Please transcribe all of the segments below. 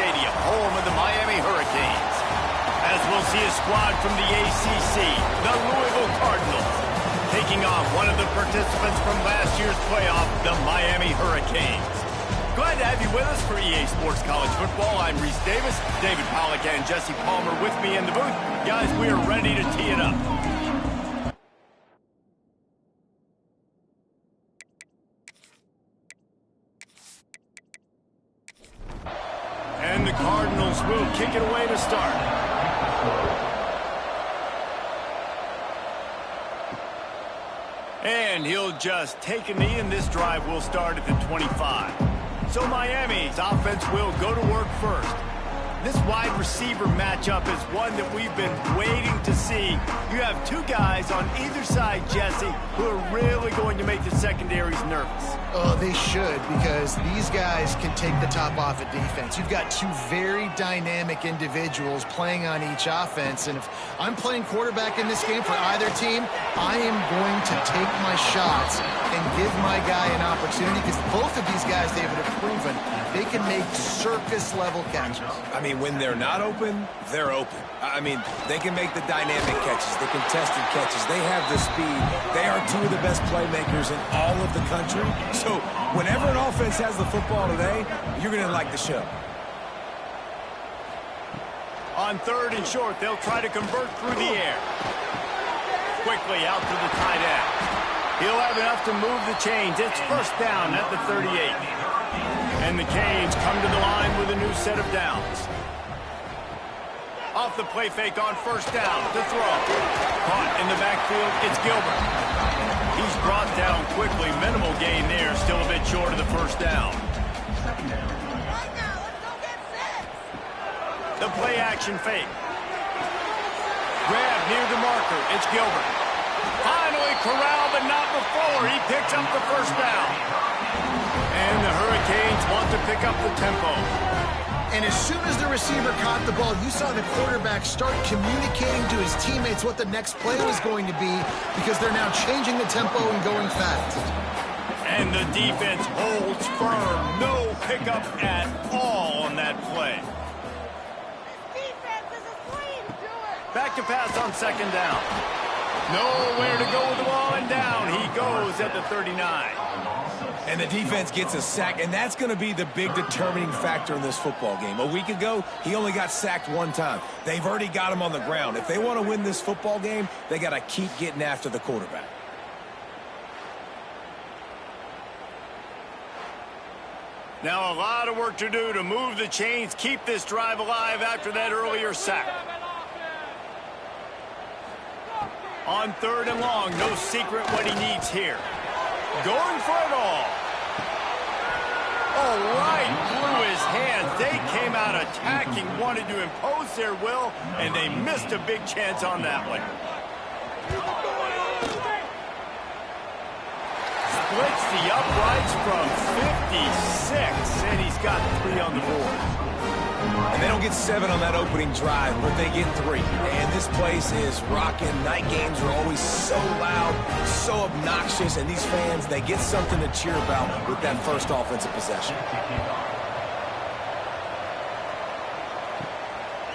Stadium, home of the Miami Hurricanes. As we'll see a squad from the ACC, the Louisville Cardinals, taking on one of the participants from last year's playoff, the Miami Hurricanes. Glad to have you with us for EA Sports College Football. I'm Reese Davis, David Pollack and Jesse Palmer with me in the booth. Guys, we are ready to tee it up. And the Cardinals will kick it away to start. And he'll just take a knee, and this drive will start at the 25. So Miami's offense will go to work first. This wide receiver matchup is one that we've been waiting to see. You have two guys on either side, Jesse, who are really going to make the secondaries nervous. Oh, they should, because these guys can take the top off of defense. You've got two very dynamic individuals playing on each offense, and if I'm playing quarterback in this game for either team, I am going to take my shots and give my guy an opportunity, because both of these guys, David, have proven they can make circus-level catches. I mean, when they're not open, they're open. I mean, they can make the dynamic catches, the contested catches. They have the speed. They are two of the best playmakers in all of the country. So whenever an offense has the football today, you're going to like the show. On third and short, they'll try to convert through the air. Quickly out to the tight end. He'll have enough to move the chains. It's first down at the 38. And the Canes come to the line with a new set of downs. Off the play fake on first down to throw. Caught in the backfield, it's Gilbert. He's brought down quickly. Minimal gain there, still a bit short of the first down. The play action fake. Grab near the marker, it's Gilbert. Finally corralled, but not before. He picks up the first down. And the Hurricanes want to pick up the tempo. And as soon as the receiver caught the ball, you saw the quarterback start communicating to his teammates what the next play was going to be, because they're now changing the tempo and going fast. And the defense holds firm. No pickup at all on that play. Back to pass on second down. Nowhere to go with the ball, and down he goes at the 39. And the defense gets a sack, and that's going to be the big determining factor in this football game. A week ago, he only got sacked one time. They've already got him on the ground. If they want to win this football game, they got to keep getting after the quarterback. Now a lot of work to do to move the chains, keep this drive alive after that earlier sack. On third and long, no secret what he needs here. Going for it all. Oh, right through his hands. They came out attacking, wanted to impose their will, and they missed a big chance on that one. Splits the uprights from 56, and he's got 3 on the board. And they don't get 7 on that opening drive, but they get 3. And this place is rocking. Night games are always so loud, so obnoxious, and these fans, they get something to cheer about with that first offensive possession.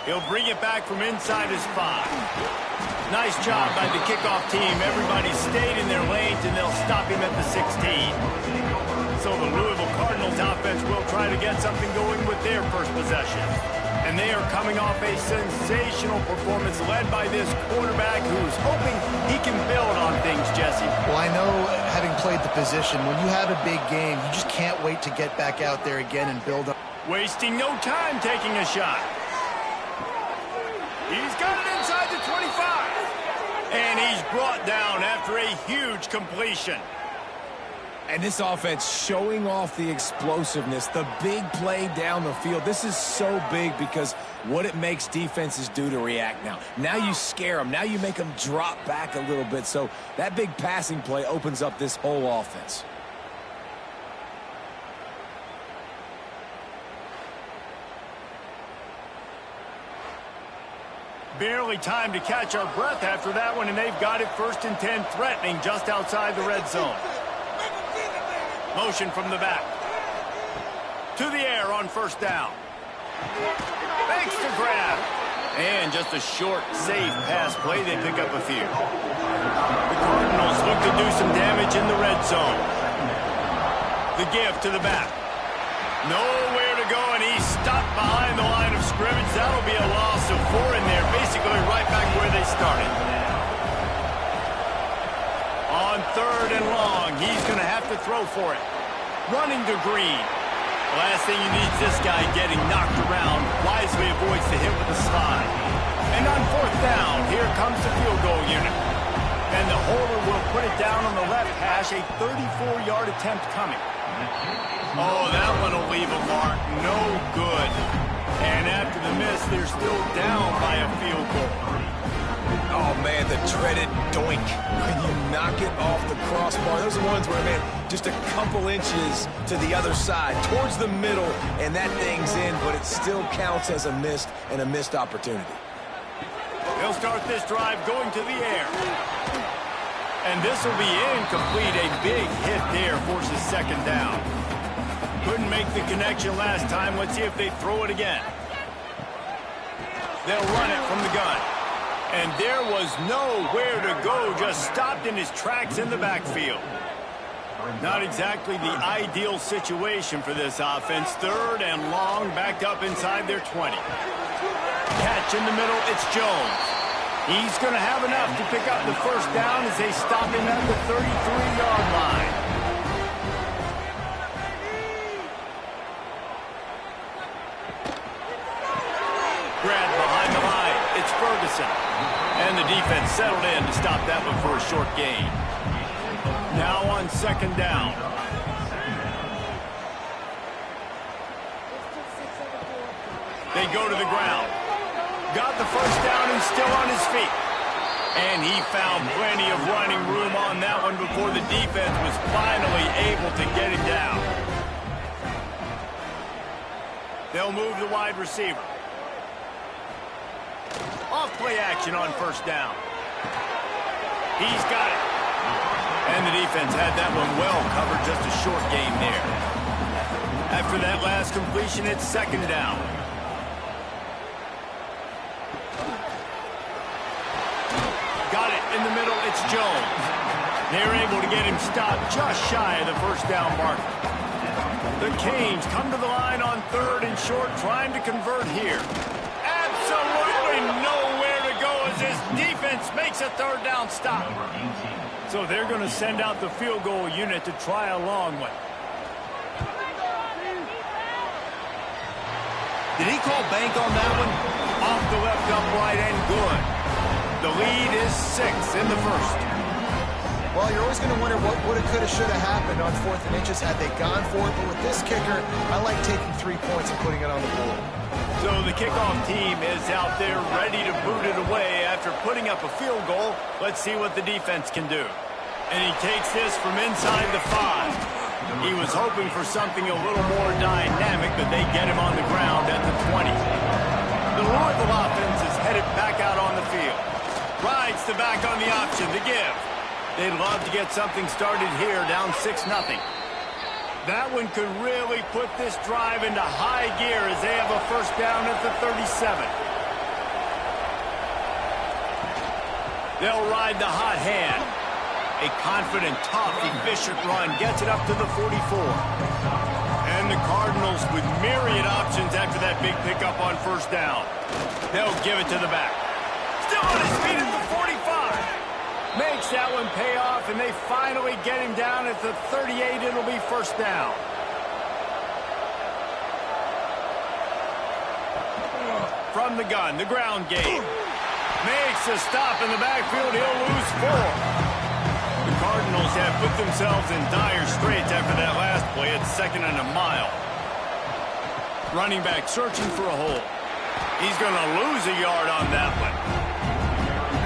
He'll bring it back from inside his 5. Nice job by the kickoff team. Everybody stayed in their lanes, and they'll stop him at the 16. So the Louisville Cardinals offense will try to get something going with their first possession. And they are coming off a sensational performance led by this quarterback who's hoping he can build on things, Jesse. Well, I know, having played the position, when you have a big game, you just can't wait to get back out there again and build up. Wasting no time taking a shot. He's got it inside the 25. And he's brought down after a huge completion. And this offense showing off the explosiveness, the big play down the field. This is so big because what it makes defenses do to react now. Now you scare them. Now you make them drop back a little bit. So that big passing play opens up this whole offense. Barely time to catch our breath after that one, and they've got it first and 10, threatening just outside the red zone. Motion from the back. To the air on first down. Makes the grab. And just a short, safe pass play. They pick up a few. The Cardinals look to do some damage in the red zone. The give to the back. Nowhere to go, and he's stopped behind the line of scrimmage. That'll be a loss of 4 in there, basically right back where they started. On 3rd and long, he's going to have to throw for it. Running to Green. The last thing you need is this guy getting knocked around. Wisely avoids the hit with the slide. And on 4th down, here comes the field goal unit. And the holder will put it down on the left hash, a 34-yard attempt coming. Oh, that one will leave a mark. No good. And after the miss, they're still down by a field goal. Oh, man, the dreaded doink. When you knock it off the crossbar. Those are ones where, man, just a couple inches to the other side, towards the middle, and that thing's in, but it still counts as a missed opportunity. They'll start this drive going to the air. And this will be incomplete. A big hit there forces 2nd down. Couldn't make the connection last time. Let's see if they throw it again. They'll run it from the gun. And there was nowhere to go, just stopped in his tracks in the backfield. Not exactly the ideal situation for this offense. 3rd and long, backed up inside their 20. Catch in the middle, it's Jones. He's going to have enough to pick up the 1st down as they stop him at the 33-yard line. Grab behind the line, it's Ferguson. And the defense settled in to stop that one for a short gain. Now on 2nd down. They go to the ground. Got the 1st down and still on his feet. And he found plenty of running room on that one before the defense was finally able to get him down. They'll move the wide receiver. Off play action on 1st down. He's got it. And the defense had that one well covered, just a short gain there. After that last completion, it's 2nd down. Got it in the middle, it's Jones. They're able to get him stopped just shy of the 1st down mark. The Canes come to the line on 3rd and short, trying to convert here. Absolutely nowhere to go as this defense makes a 3rd down stop. So they're going to send out the field goal unit to try a long one. Did he call bank on that one? Off the left upright and good. The lead is 6 in the 1st. Well, you're always going to wonder what woulda, coulda, shoulda happened on 4th and inches had they gone for it. But with this kicker, I like taking 3 points and putting it on the board. So the kickoff team is out there ready to boot it away after putting up a field goal. Let's see what the defense can do. And he takes this from inside the 5. He was hoping for something a little more dynamic, but they get him on the ground at the 20. The Louisville offense is headed back out on the field. Rides the back on the option, the give. They'd love to get something started here, down 6-0. That one could really put this drive into high gear as they have a 1st down at the 37. They'll ride the hot hand. A confident, tough, efficient run gets it up to the 44. And the Cardinals with myriad options after that big pickup on 1st down. They'll give it to the back. Still on his feet at the 45. Makes that one pay off, and they finally get him down at the 38. It'll be 1st down. From the gun, the ground game. Makes a stop in the backfield. He'll lose 4. The Cardinals have put themselves in dire straits after that last play. It's 2nd and a mile. Running back searching for a hole. He's going to lose a yard on that one.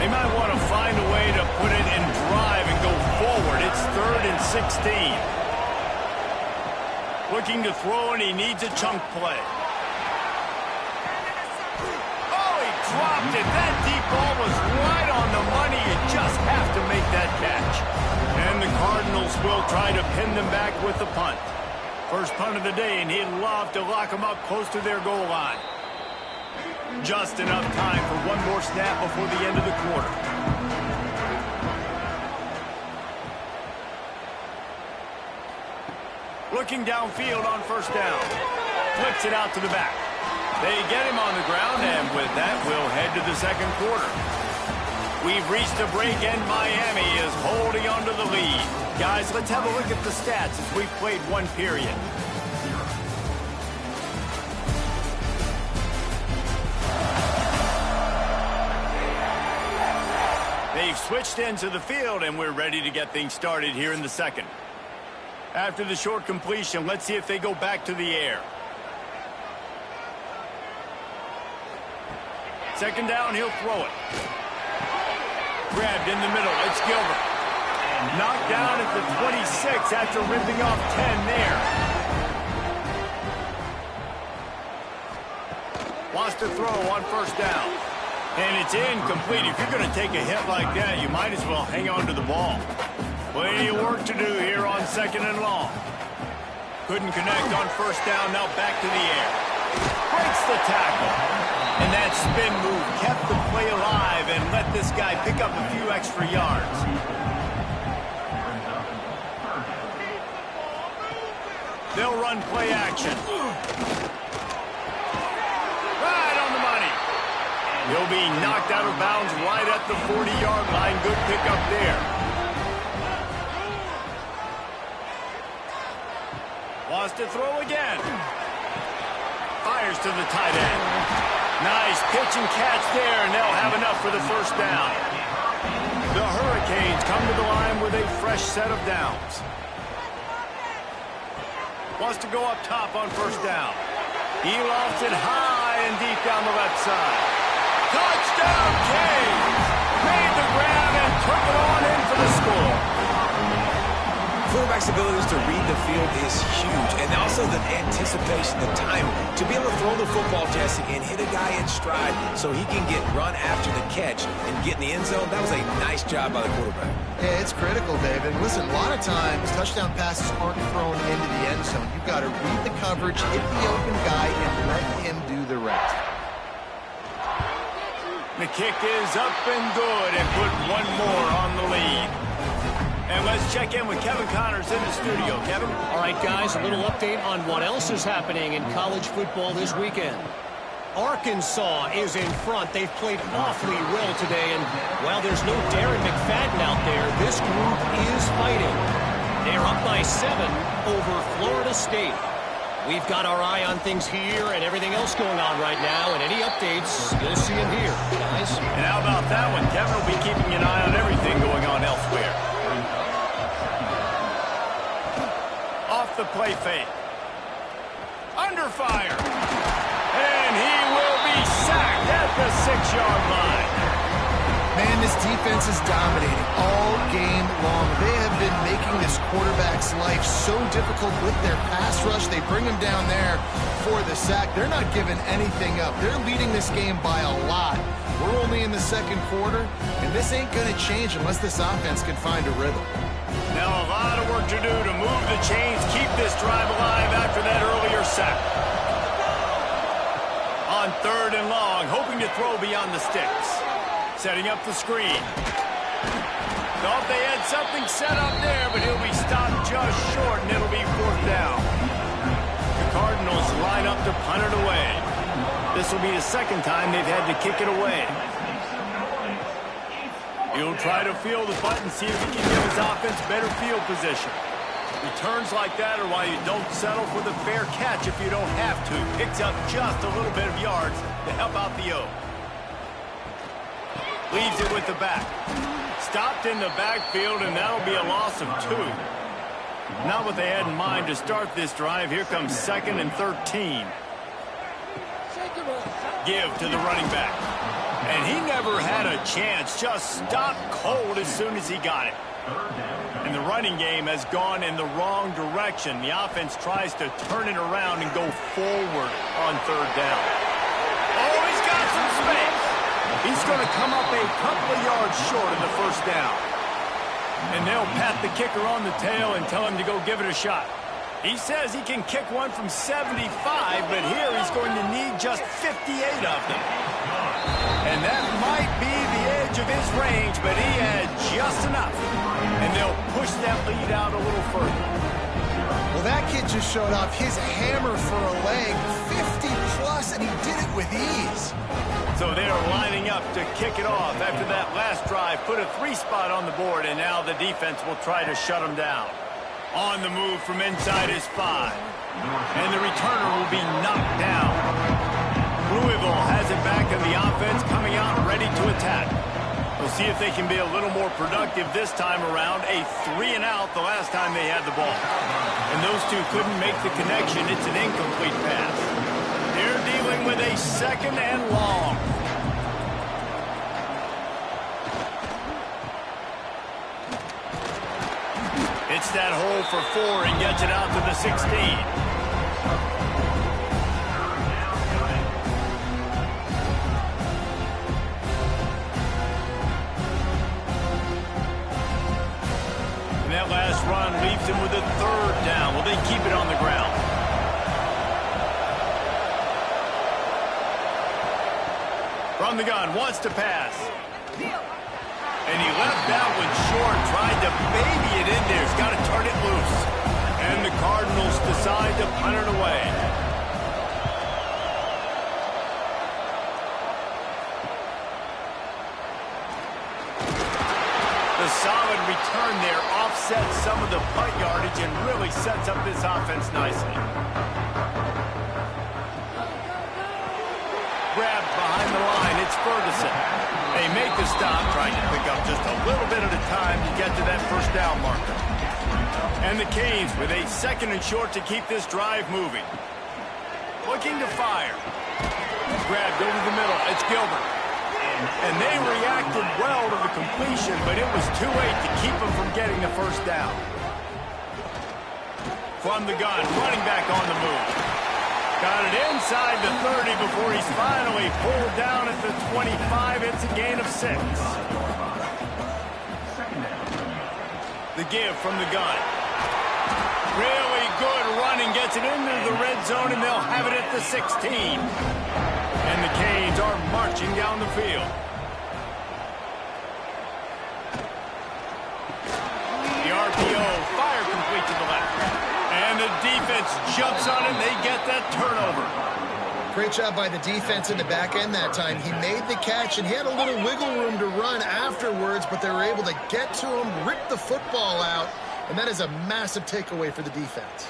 They might want to find a way to put it in drive and go forward. It's 3rd and 16. Looking to throw, and he needs a chunk play. Oh, he dropped it. That deep ball was right on the money. You just have to make that catch. And the Cardinals will try to pin them back with the punt. First punt of the day, and he'd love to lock them up close to their goal line. Just enough time for one more snap before the end of the quarter. Looking downfield on first down. Flips it out to the back. They get him on the ground, and with that, we'll head to the second quarter. We've reached a break, and Miami is holding on to the lead. Guys, let's have a look at the stats as we've played one period. They've switched into the field, and we're ready to get things started here in the second. After the short completion, let's see if they go back to the air. Second down, he'll throw it. Grabbed in the middle, it's Gilbert. Knocked down at the 26 after ripping off 10 there. Wants to throw on first down. And it's incomplete. If you're going to take a hit like that, you might as well hang on to the ball. Plenty of work to do here on second and long. Couldn't connect on first down, now back to the air. Breaks the tackle. And that spin move kept the play alive and let this guy pick up a few extra yards. They'll run play action. Right on the money. He'll be knocked out of bounds right at the 40-yard line. Good pickup there. Wants to throw again. Fires to the tight end. Nice pitch and catch there, and they'll have enough for the first down. The Hurricanes come to the line with a fresh set of downs. Wants to go up top on first down. He lofts it high and deep down the left side. Touchdown, Canes! Made the grab and took it on in for the score. Quarterback's abilities to read the field is huge, and also the anticipation, the time to be able to throw the football, Jesse, and hit a guy in stride so he can get run after the catch and get in the end zone. That was a nice job by the quarterback. Yeah, it's critical, David. Listen, a lot of times touchdown passes aren't thrown into the end zone. You've got to read the coverage, hit the open guy, and let him do the rest. The kick is up and good, and put one more on the lead. And let's check in with Kevin Connors in the studio. Kevin? All right, guys, a little update on what else is happening in college football this weekend. Arkansas is in front. They've played awfully well today, and while there's no Darren McFadden out there, this group is fighting. They're up by 7 over Florida State. We've got our eye on things here and everything else going on right now, and any updates, you'll see them here, guys. And how about that one? Kevin will be keeping an eye on everything going on elsewhere. Off the play fake. Under fire. And he will be sacked at the 6-yard line. Man, this defense is dominating all game long. They have been making this quarterback's life so difficult with their pass rush. They bring him down there for the sack. They're not giving anything up. They're leading this game by a lot. We're only in the second quarter, and this ain't going to change unless this offense can find a rhythm. Now a lot of work to do to move the chains, keep this drive alive after that earlier sack. On third and long, hoping to throw beyond the sticks. Setting up the screen. Thought they had something set up there, but he'll be stopped just short, and it'll be fourth down. The Cardinals line up to punt it away. This will be the second time they've had to kick it away. He'll try to field the punt and see if he can give his offense better field position. Returns like that are why you don't settle for the fair catch if you don't have to. Picks up just a little bit of yards to help out the O. Leaves it with the back. Stopped in the backfield, and that'll be a loss of 2. Not what they had in mind to start this drive. Here comes 2nd and 13. Give to the running back. And he never had a chance. Just stopped cold as soon as he got it. And the running game has gone in the wrong direction. The offense tries to turn it around and go forward on third down. Oh, he's got some space. He's going to come up a couple of yards short of the first down. And they'll pat the kicker on the tail and tell him to go give it a shot. He says he can kick one from 75, but here he's going to need just 58 of them. And that might be the edge of his range, but he had just enough. And they'll push that lead out a little further. Well, that kid just showed off his hammer for a leg, 50-plus, and he did it with ease. So they're lining up to kick it off after that last drive. Put a 3 spot on the board, and now the defense will try to shut them down. On the move from inside his 5. And the returner will be knocked down. Louisville has it back in the offense, coming out ready to attack. We'll see if they can be a little more productive this time around. A 3-and-out the last time they had the ball. And those two couldn't make the connection. It's an incomplete pass. They're dealing with a 2nd and long. It's that hole for 4 and gets it out to the 16. And that last run leaves him with a 3rd down. Will they keep it on the ground? From the gun, wants to pass. And he left that one short, tried to baby it in there. He's got to turn it loose. And the Cardinals decide to punt it away. The solid return there offsets some of the punt yardage and really sets up this offense nicely. Grabbed behind the line, it's Ferguson. They make the stop, trying to pick up just a little bit at a time to get to that 1st down marker. And the Canes with a 2nd and short to keep this drive moving. Looking to fire. Grabbed over the middle, it's Gilbert. And they reacted well to the completion, but it was too late to keep them from getting the 1st down. From the gun, running back on the move. Got it inside the 30 before he's finally pulled down at the 25. It's a gain of 6. The give from the gun. Really good running. Gets it into the red zone, and they'll have it at the 16. And the Canes are marching down the field. The RPO, fire complete to the left. And the defense jumps on it. They get that turnover. Great job by the defense in the back end that time. He made the catch, and he had a little wiggle room to run afterwards, but they were able to get to him, rip the football out, and that is a massive takeaway for the defense.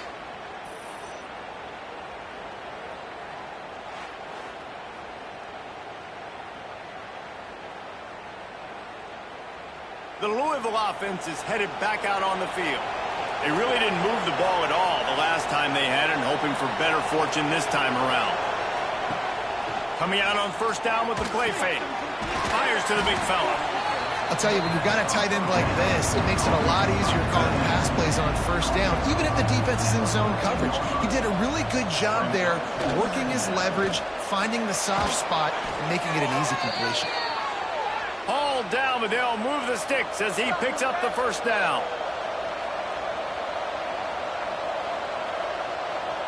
The Louisville offense is headed back out on the field. They really didn't move the ball at all the last time they had it, and hoping for better fortune this time around. Coming out on 1st down with the play fake. Fires to the big fella. I'll tell you, when you've got a tight end like this, it makes it a lot easier calling pass plays on 1st down, even if the defense is in zone coverage. He did a really good job there, working his leverage, finding the soft spot, and making it an easy completion. Hauled down, but they'll move the sticks as he picks up the 1st down.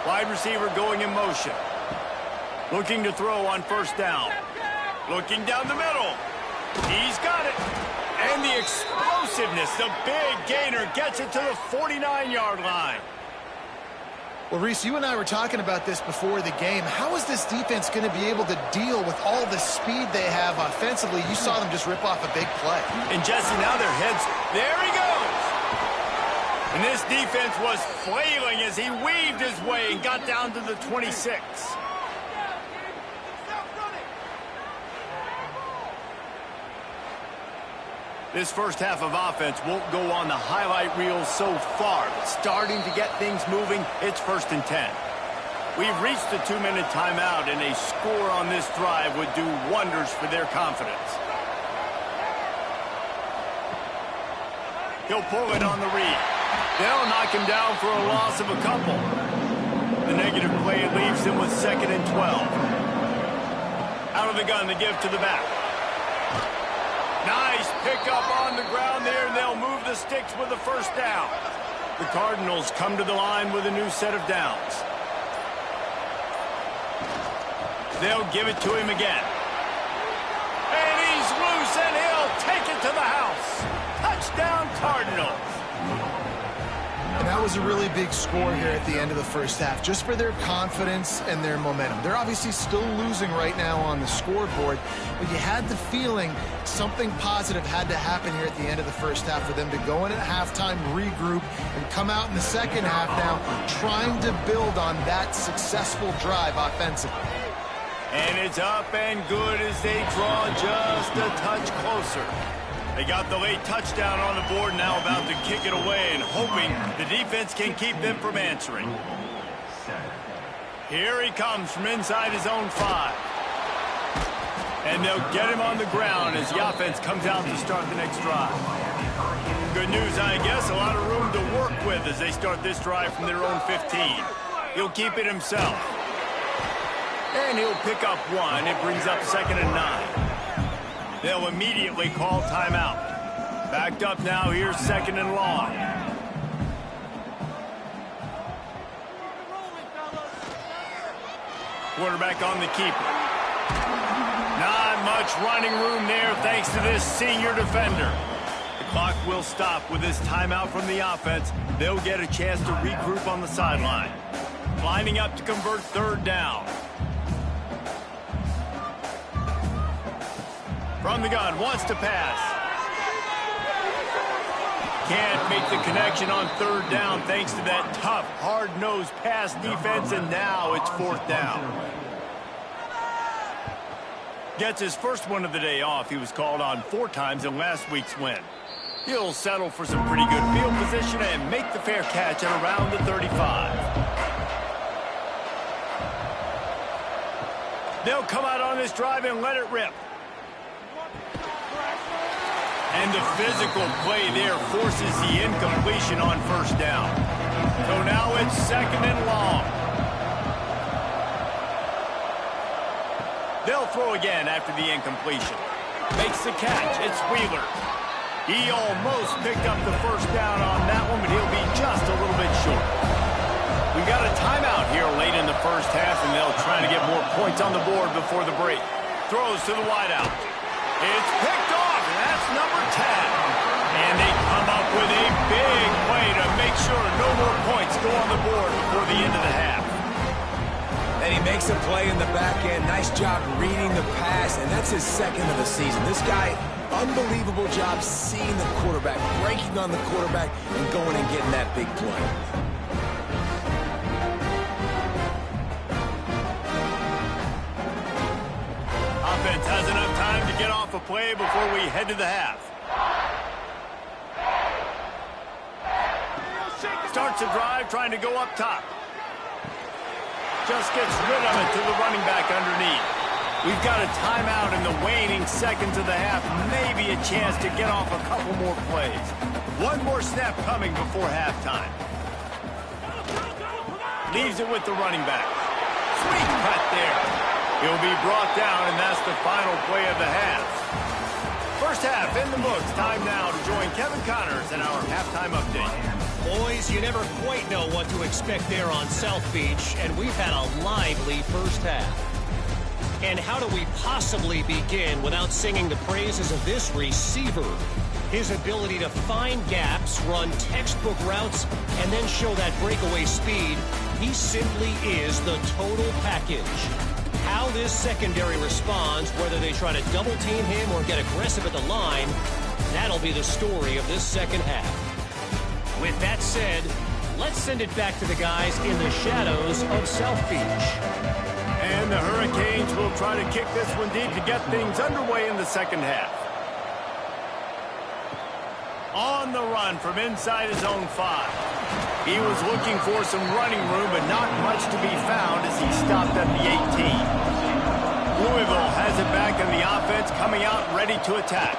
Wide receiver going in motion. Looking to throw on 1st down. Looking down the middle. He's got it. And the explosiveness, the big gainer, gets it to the 49-yard line. Well, Reese, you and I were talking about this before the game. How is this defense going to be able to deal with all the speed they have offensively? You saw them just rip off a big play. And Jesse, now their heads, there he goes. And this defense was flailing as he weaved his way and got down to the 26. This 1st half of offense won't go on the highlight reel so far, but starting to get things moving, it's 1st and 10. We've reached the 2-minute timeout, and a score on this drive would do wonders for their confidence. He'll pull it on the read. They'll knock him down for a loss of a couple. The negative play leaves him with 2nd and 12. Out of the gun, the give to the back. Nice pickup on the ground there, and they'll move the sticks with the 1st down. The Cardinals come to the line with a new set of downs. They'll give it to him again. And he's loose, and he'll take it to the house. Touchdown, Cardinals. And that was a really big score here at the end of the first half, just for their confidence and their momentum. They're obviously still losing right now on the scoreboard, but you had the feeling something positive had to happen here at the end of the first half for them to go in at halftime, regroup, and come out in the second half now trying to build on that successful drive offensively. And it's up and good as they draw just a touch closer. They got the late touchdown on the board, now about to kick it away and hoping the defense can keep them from answering. Here he comes from inside his own 5. And they'll get him on the ground as the offense comes out to start the next drive. Good news, I guess, a lot of room to work with as they start this drive from their own 15. He'll keep it himself. And he'll pick up 1. It brings up 2nd and 9. They'll immediately call timeout. Backed up now, here's 2nd and long. Quarterback on the keeper. Not much running room there thanks to this senior defender. The clock will stop with this timeout from the offense. They'll get a chance to regroup on the sideline. Lining up to convert 3rd down. From the gun, wants to pass. Can't make the connection on 3rd down thanks to that tough, hard-nosed pass defense, and now it's 4th down. Gets his first one of the day off. He was called on 4 times in last week's win. He'll settle for some pretty good field position and make the fair catch at around the 35. They'll come out on this drive and let it rip. And the physical play there forces the incompletion on 1st down. So now it's 2nd and long. They'll throw again after the incompletion. Makes the catch. It's Wheeler. He almost picked up the 1st down on that one, but he'll be just a little bit short. We got a timeout here late in the first half, and they'll try to get more points on the board before the break. Throws to the wideout. It's picked off, and that's number 10. And they come up with a big play to make sure no more points go on the board before the end of the half. And he makes a play in the back end. Nice job reading the pass, and that's his 2nd of the season. This guy, unbelievable job seeing the quarterback, breaking on the quarterback, and going and getting that big play. Offense has enough time to get off a play before we head to the half. Starts a drive trying to go up top. Just gets rid of it to the running back underneath. We've got a timeout in the waning seconds of the half. Maybe a chance to get off a couple more plays. One more snap coming before halftime. Leaves it with the running back. Sweet cut there. He'll be brought down, and that's the final play of the half. First half in the books. Time now to join Kevin Connors in our halftime update. Boys, you never quite know what to expect there on South Beach, and we've had a lively first half. And how do we possibly begin without singing the praises of this receiver? His ability to find gaps, run textbook routes, and then show that breakaway speed. He simply is the total package. How this secondary responds, whether they try to double team him or get aggressive at the line, that'll be the story of this second half. With that said, let's send it back to the guys in the shadows of South Beach. And the Hurricanes will try to kick this one deep to get things underway in the second half. On the run from inside his own 5. He was looking for some running room, but not much to be found as he stopped at the 18. Louisville has it back in the offense, coming out ready to attack.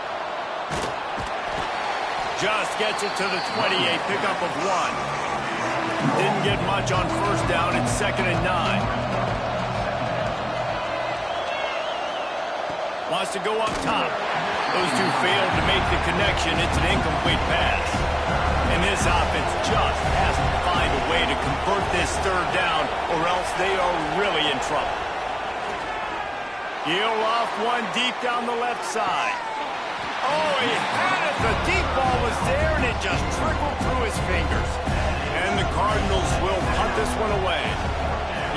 Just gets it to the 28, pickup of 1. Didn't get much on 1st down. It's 2nd and 9. Wants to go up top. Those two failed to make the connection. It's an incomplete pass. And this offense just convert this third down, or else they are really in trouble. He'll off one deep down the left side. Oh, he had it. The deep ball was there, and it just trickled through his fingers. And the Cardinals will punt this one away.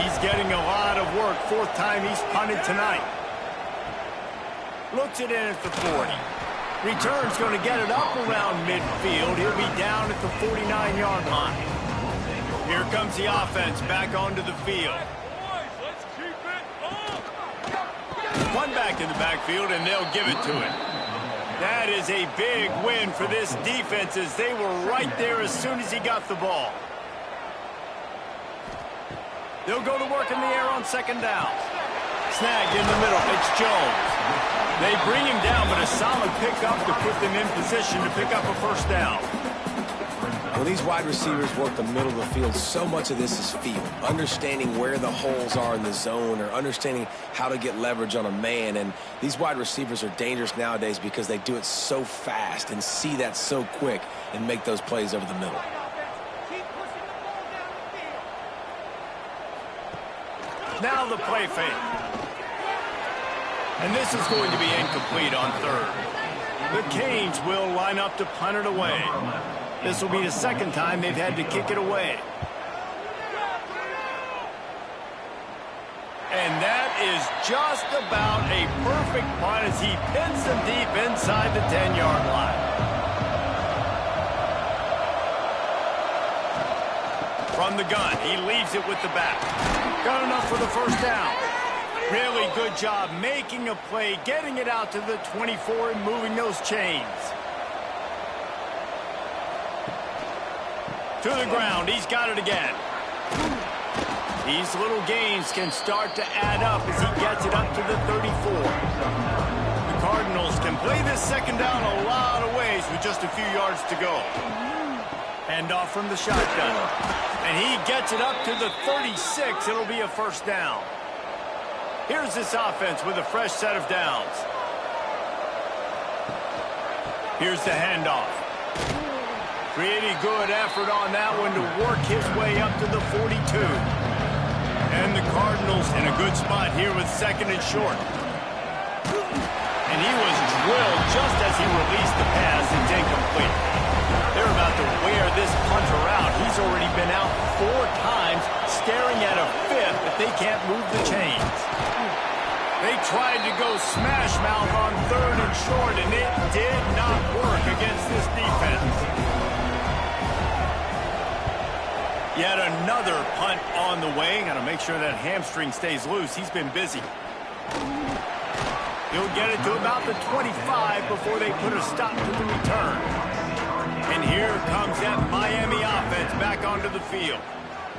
He's getting a lot of work. Fourth time he's punted tonight. Looks it in at the 40. Return's going to get it up around midfield. He'll be down at the 49-yard line. Here comes the offense back onto the field. One back in the backfield, and they'll give it to him. That is a big win for this defense, as they were right there as soon as he got the ball. They'll go to work in the air on second down. Snagged in the middle. It's Jones. They bring him down, but a solid pickup to put them in position to pick up a first down. When these wide receivers work the middle of the field, so much of this is feel. Understanding where the holes are in the zone, or understanding how to get leverage on a man. And these wide receivers are dangerous nowadays because they do it so fast and see that so quick and make those plays over the middle. Now the play fake. And this is going to be incomplete on third. The Canes will line up to punt it away. This will be the second time they've had to kick it away. And that is just about a perfect punt as he pins them deep inside the 10-yard line. From the gun, he leaves it with the back. Got enough for the first down. Really good job making a play, getting it out to the 24 and moving those chains. To the ground, he's got it again. These little gains can start to add up as he gets it up to the 34. The Cardinals can play this second down a lot of ways with just a few yards to go. Hand off from the shotgun. And he gets it up to the 36. It'll be a first down. Here's this offense with a fresh set of downs. Here's the handoff. Pretty good effort on that one to work his way up to the 42. And the Cardinals in a good spot here with second and short. And he was drilled just as he released the pass. It's incomplete. They're about to wear this punter out. He's already been out 4 times, staring at a fifth if they can't move the chains. They tried to go smash mouth on third and short, and it did not work against this defense. Yet another punt on the way. Got to make sure that hamstring stays loose. He's been busy. He'll get it to about the 25 before they put a stop to the return. And here comes that Miami offense back onto the field.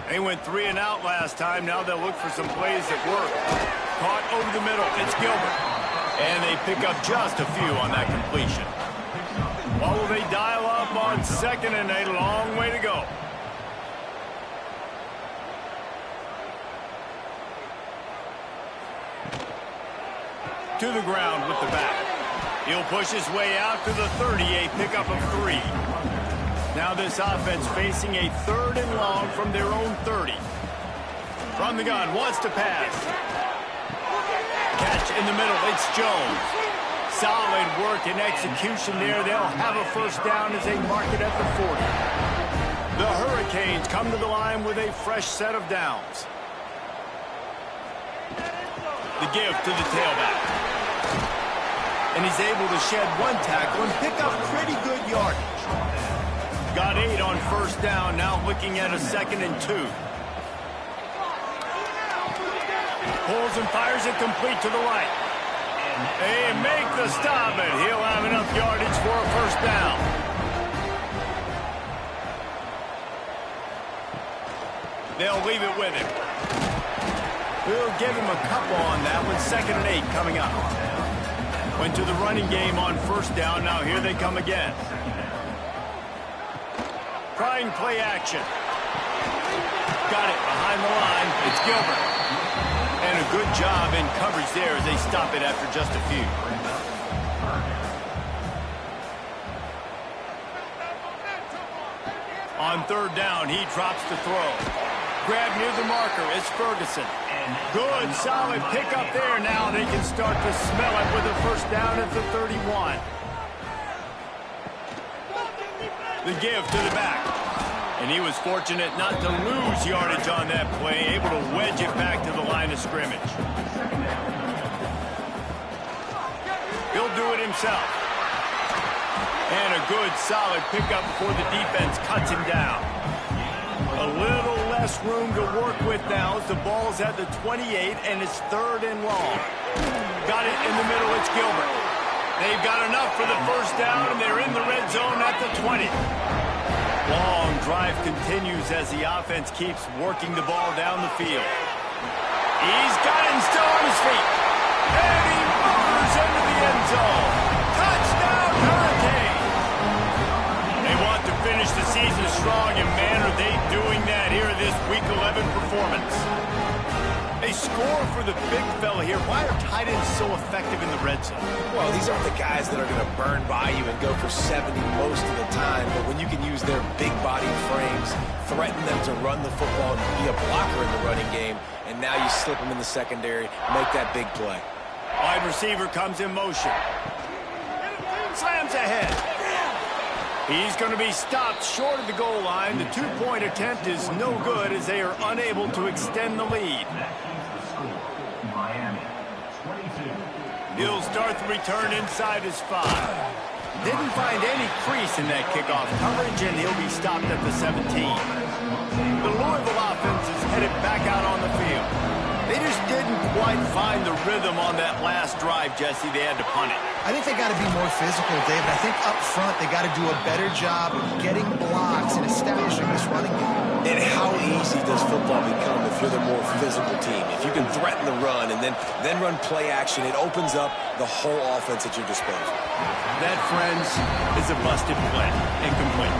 They went 3 and out last time. Now they'll look for some plays that work. Caught over the middle. It's Gilbert. And they pick up just a few on that completion. What will they dial up on second and a long way to go? To the ground with the back. He'll push his way out to the 30, a pickup of 3. Now this offense facing a third and long from their own 30. From the gun, wants to pass. Catch in the middle, it's Jones. Solid work and execution there. They'll have a first down as they mark it at the 40. The Hurricanes come to the line with a fresh set of downs. The give to the tailback. And he's able to shed 1 tackle and pick up pretty good yardage. Got 8 on first down, now looking at a 2nd and 2. Pulls and fires it complete to the right. They make the stop, and he'll have enough yardage for a first down. They'll leave it with him. We'll give him a couple on that one. 2nd and 8 coming up. Went to the running game on first down. Now here they come again. Trying play action. Got it behind the line. It's Gilbert. And a good job in coverage there as they stop it after just a few. On third down, he drops the throw. Grab near the marker. It's Ferguson. Good, solid pickup there. Now they can start to smell it with a first down at the 31. The give to the back. And he was fortunate not to lose yardage on that play, able to wedge it back to the line of scrimmage. He'll do it himself. And a good, solid pickup before the defense cuts him down. A little less room to work with now as the ball's at the 28, and it's third and long. Got it in the middle, it's Gilbert. They've got enough for the first down, and they're in the red zone at the 20. Long drive continues as the offense keeps working the ball down the field. He's got it and still on his feet. And he motors into the end zone. Touchdown, Hurricane! They want to finish the season strong, and man, are they doing that here in this Week 11 performance. They score for the big fella here. Why are tight ends so effective in the red zone? Well, these aren't the guys that are going to burn by you and go for 70 most of the time, but when you can use their big-bodied frames, threaten them to run the football and be a blocker in the running game, and now you slip them in the secondary, make that big play. Wide receiver comes in motion. Slams ahead. He's going to be stopped short of the goal line. The two-point attempt is no good as they are unable to extend the lead. He'll start the return inside his 5. Didn't find any crease in that kickoff coverage, and he'll be stopped at the 17. The Louisville offense is headed back out on the field. They just didn't quite find the rhythm on that last drive, Jesse. They had to punt it. I think they got to be more physical, David. I think up front they got to do a better job of getting blocks and establishing this running game. And how easy does football become if you're the more physical team? If you can threaten the run and then run play action, it opens up the whole offense at your disposal. That, friends, is a busted play, incomplete.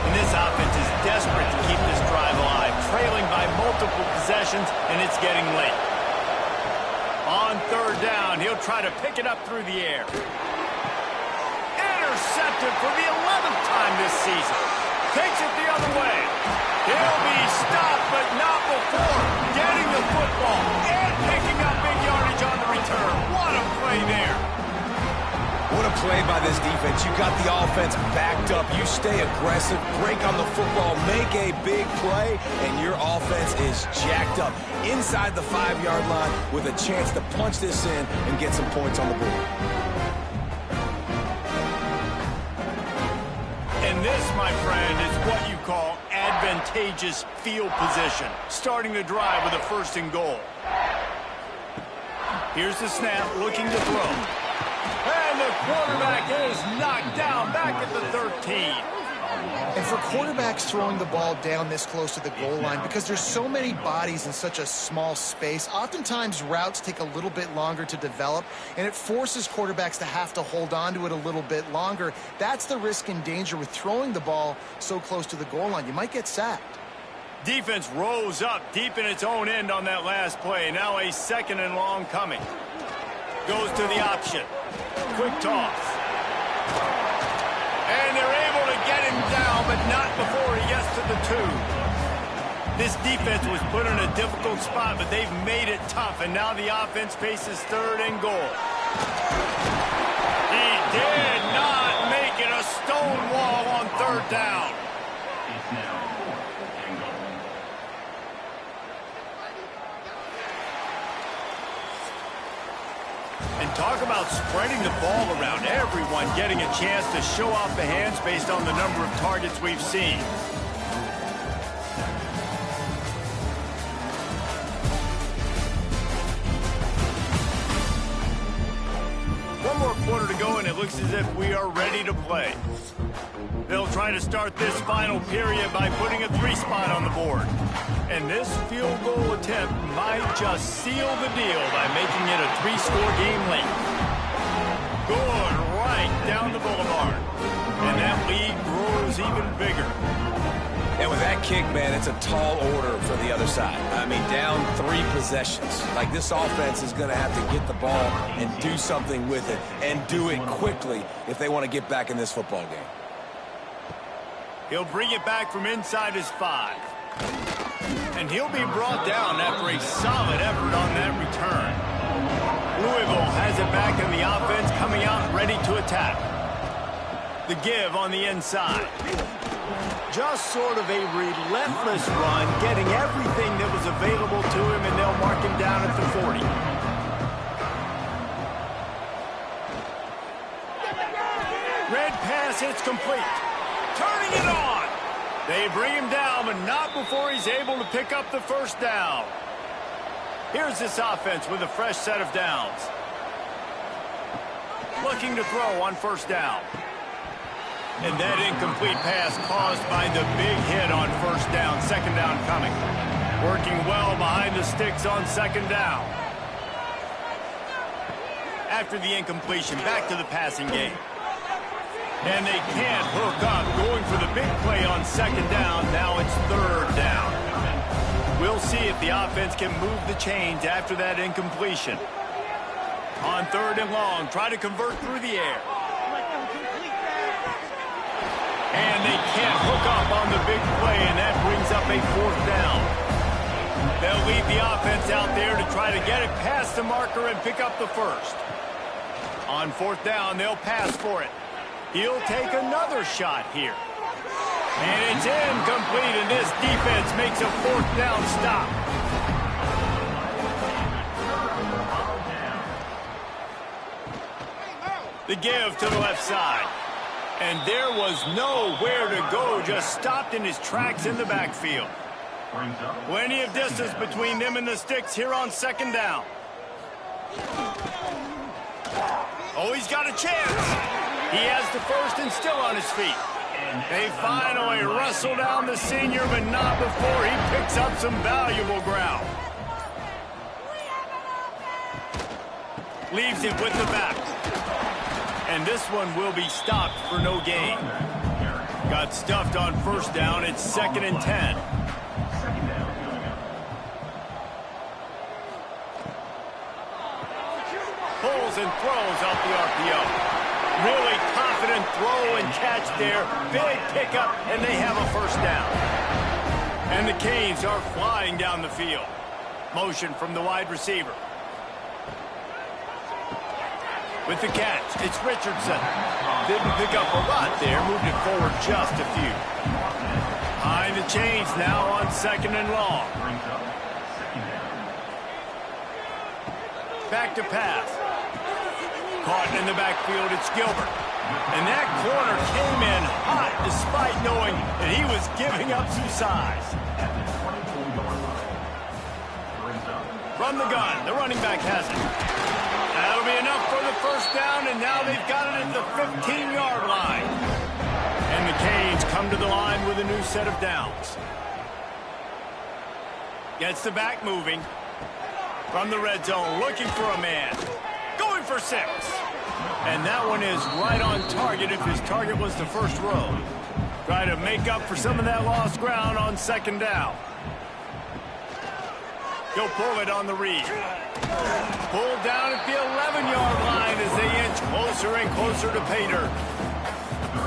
And this offense is desperate to keep this drive alive, trailing by multiple possessions, and it's getting late. On third down, he'll try to pick it up through the air. Intercepted for the 11th time this season. Takes it the other way. He'll be stopped, but not before getting the football and picking up big yardage on the return. What a play there. What a play by this defense. You got the offense backed up. You stay aggressive, break on the football, make a big play, and your offense is jacked up inside the 5-yard line with a chance to punch this in and get some points on the board. And this, my friend, is what you call advantageous field position. Starting the drive with a first and goal. Here's the snap, looking to throw. And the quarterback is knocked down back at the 13. And for quarterbacks throwing the ball down this close to the goal line, because there's so many bodies in such a small space, oftentimes routes take a little bit longer to develop, and it forces quarterbacks to have to hold on to it a little bit longer. That's the risk and danger with throwing the ball so close to the goal line. You might get sacked. Defense rose up deep in its own end on that last play. Now a second and long coming. Goes to the option. Quick toss. And they're able to get him down, but not before he gets to the 2. This defense was put in a difficult spot, but they've made it tough, and now the offense faces third and goal. He did not make it a stone wall on third down. And talk about spreading the ball around. Everyone getting a chance to show off the hands based on the number of targets we've seen. One more quarter to go, and it looks as if we are ready to play. They'll try to start this final period by putting a 3 spot on the board. And this field goal attempt might just seal the deal by making it a 3-score game late. Good right down the boulevard. And that lead grows even bigger. And with that kick, man, it's a tall order for the other side. I mean, down 3 possessions. Like, this offense is going to have to get the ball and do something with it, and do it quickly if they want to get back in this football game. He'll bring it back from inside his 5. And he'll be brought down after a solid effort on that return. Louisville has it back in the offense, coming out ready to attack. The give on the inside. Just sort of a relentless run, getting everything that was available to him, and they'll mark him down at the 40. Red pass hits complete. Turning it on. They bring him down, but not before he's able to pick up the first down. Here's this offense with a fresh set of downs. Looking to throw on first down. And that incomplete pass caused by the big hit on first down. Second down coming. Working well behind the sticks on second down. After the incompletion, back to the passing game. And they can't hook up, going for the big play on second down. Now it's third down. We'll see if the offense can move the chains after that incompletion. On third and long, try to convert through the air. And they can't hook up on the big play, and that brings up a fourth down. They'll leave the offense out there to try to get it past the marker and pick up the first. On fourth down, they'll pass for it. He'll take another shot here. And it's incomplete, and this defense makes a fourth down stop. The give to the left side. And there was nowhere to go, just stopped in his tracks in the backfield. Plenty of distance between them and the sticks here on second down. Oh, he's got a chance. He has the first and still on his feet. They finally wrestle down the senior, but not before he picks up some valuable ground. Leaves it with the back. And this one will be stopped for no gain. Got stuffed on first down. It's 2nd and 10. Pulls and throws off the RPO. Really confident throw and catch there. Big pickup, and they have a first down. And the Canes are flying down the field. Motion from the wide receiver. With the catch, it's Richardson. Didn't pick up a lot there, moved it forward just a few. Behind the chains now on second and long. Back to pass. Caught in the backfield, it's Gilbert. And that corner came in hot despite knowing that he was giving up some size. From the gun, the running back has it. That'll be enough for the first down, and now they've got it at the 15-yard line. And the Canes come to the line with a new set of downs. Gets the back moving. From the red zone, looking for a man. Going for 6. And that one is right on target if his target was the first row. Try to make up for some of that lost ground on second down. He'll pull it on the read. Pulled down at the 11-yard line as they inch closer and closer to pay dirt.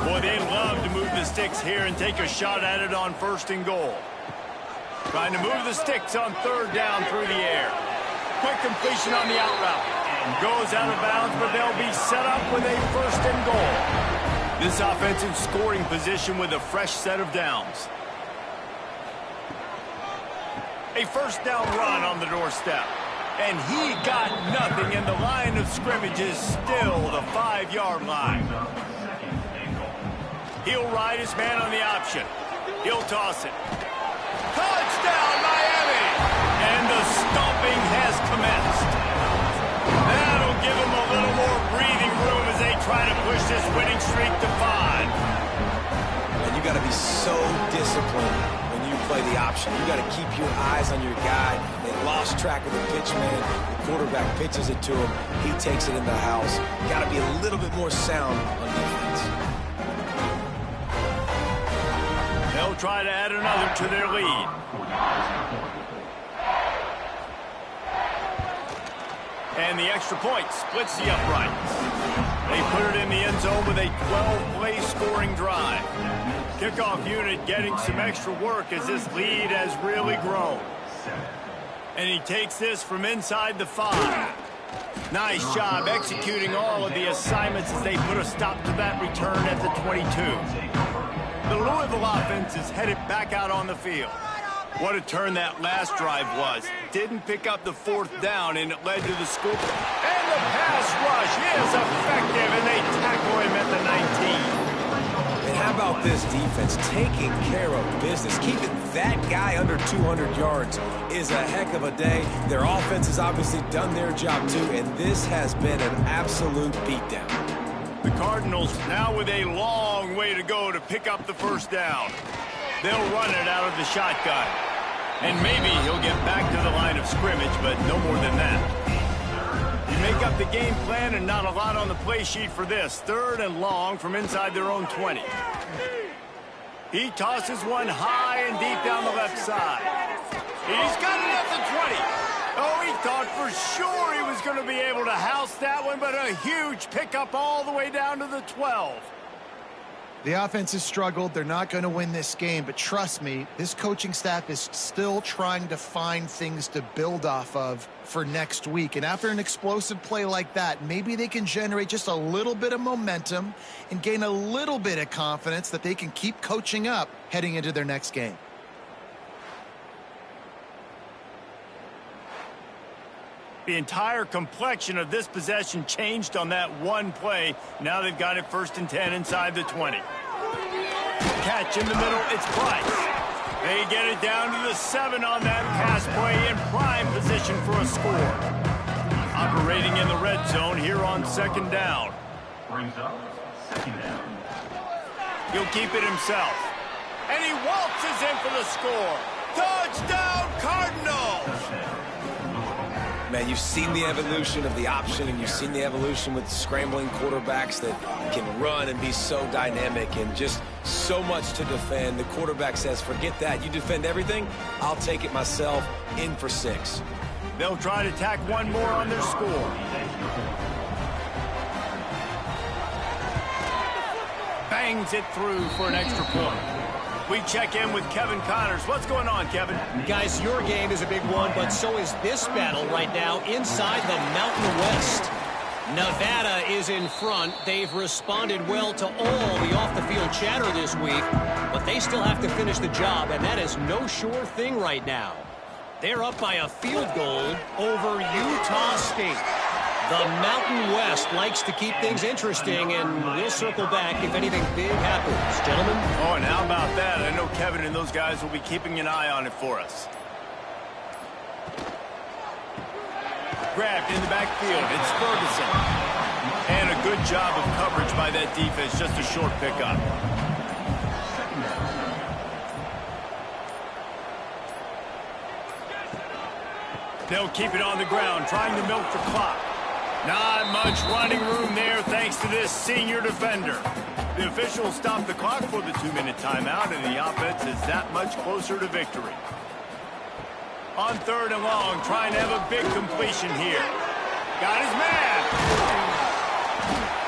Boy, they love to move the sticks here and take a shot at it on first and goal. Trying to move the sticks on third down through the air. Quick completion on the out route. Goes out of bounds, but they'll be set up with a first and goal. This offense in scoring position with a fresh set of downs. A first down run on the doorstep. And he got nothing, and the line of scrimmage is still the 5-yard line. He'll ride his man on the option. He'll toss it. Touchdown, Miami! And the stomping has commenced. That'll give him a little more breathing room as they try to push this winning streak to 5. And you got to be so disciplined when you play the option. You got to keep your eyes on your guy. They lost track of the pitch, man. The quarterback pitches it to him. He takes it in the house. Got to be a little bit more sound on defense. They'll try to add another to their lead. And the extra point splits the uprights. They put it in the end zone with a 12-play scoring drive. Kickoff unit getting some extra work as this lead has really grown. And he takes this from inside the 5. Nice job executing all of the assignments as they put a stop to that return at the 22. The Louisville offense is headed back out on the field. What a turn that last drive was. Didn't pick up the 4th down, and it led to the score. And the pass rush is effective, and they tackle him at the 19. And how about this defense taking care of business? Keeping that guy under 200 yards is a heck of a day. Their offense has obviously done their job too, and this has been an absolute beatdown. The Cardinals now with a long way to go to pick up the 1st down. They'll run it out of the shotgun. And maybe he'll get back to the line of scrimmage, but no more than that. You make up the game plan and not a lot on the play sheet for this. 3rd and long from inside their own 20. He tosses one high and deep down the left side. He's got it at the 20. Oh, he thought for sure he was going to be able to house that one, but a huge pickup all the way down to the 12. The offense has struggled. They're not going to win this game, but trust me, this coaching staff is still trying to find things to build off of for next week. And after an explosive play like that, maybe they can generate just a little bit of momentum and gain a little bit of confidence that they can keep coaching up heading into their next game. The entire complexion of this possession changed on that one play. Now they've got it 1st and 10 inside the 20. Catch in the middle, it's Price. They get it down to the 7 on that pass play in prime position for a score. Operating in the red zone here on 2nd down. Brings up 2nd down. He'll keep it himself. And he waltzes in for the score. Touchdown, Cardinals! Man, you've seen the evolution of the option, and you've seen the evolution with scrambling quarterbacks that can run and be so dynamic and just so much to defend. The quarterback says, forget that. You defend everything, I'll take it myself. In for 6. They'll try to tack one more on their score. Bangs it through for an extra point. We check in with Kevin Connors. What's going on, Kevin? Guys, your game is a big one, but so is this battle right now inside the Mountain West. Nevada is in front. They've responded well to all the off-the-field chatter this week, but they still have to finish the job, and that is no sure thing right now. They're up by a field goal over Utah State. The Mountain West likes to keep things interesting, and we'll circle back if anything big happens. Gentlemen? Oh, and how about that? I know Kevin and those guys will be keeping an eye on it for us. Grabbed in the backfield. It's Ferguson. And a good job of coverage by that defense. Just a short pickup. They'll keep it on the ground, trying to milk the clock. Not much running room there thanks to this senior defender. The officials stopped the clock for the 2-minute timeout, and the offense is that much closer to victory. On 3rd and long, trying to have a big completion here. Got his man.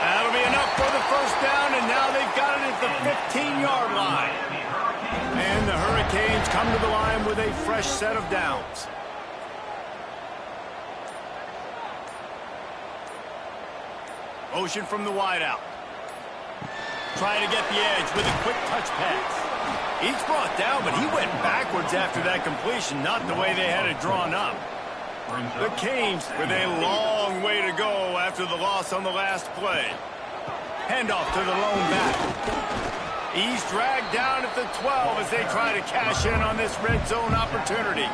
That'll be enough for the 1st down, and now they've got it at the 15-yard line. And the Hurricanes come to the line with a fresh set of downs. Motion from the wideout. Trying to get the edge with a quick touch pass. He's brought down, but he went backwards after that completion, not the way they had it drawn up. The Canes with a long way to go after the loss on the last play. Handoff to the lone back. He's dragged down at the 12 as they try to cash in on this red zone opportunity.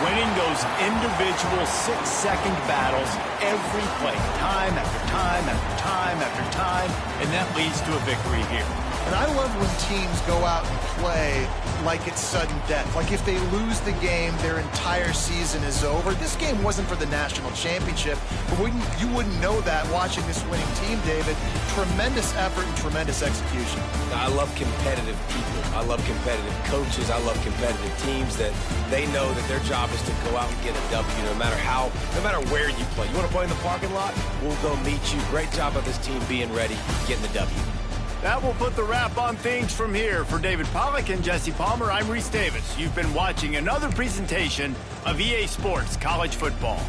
Winning those individual 6-second battles every play, time after time after time after time, and that leads to a victory here. And I love when teams go out and play like it's sudden death. Like if they lose the game, their entire season is over. This game wasn't for the national championship, but you wouldn't know that watching this winning team, David. Tremendous effort and tremendous execution. I love competitive people. I love competitive coaches. I love competitive teams that they know that their job is to go out and get a W no matter where you play. You want to play in the parking lot? We'll go meet you. Great job of this team being ready, getting the W. That will put the wrap on things from here. For David Pollack and Jesse Palmer, I'm Reese Davis. You've been watching another presentation of EA Sports College Football.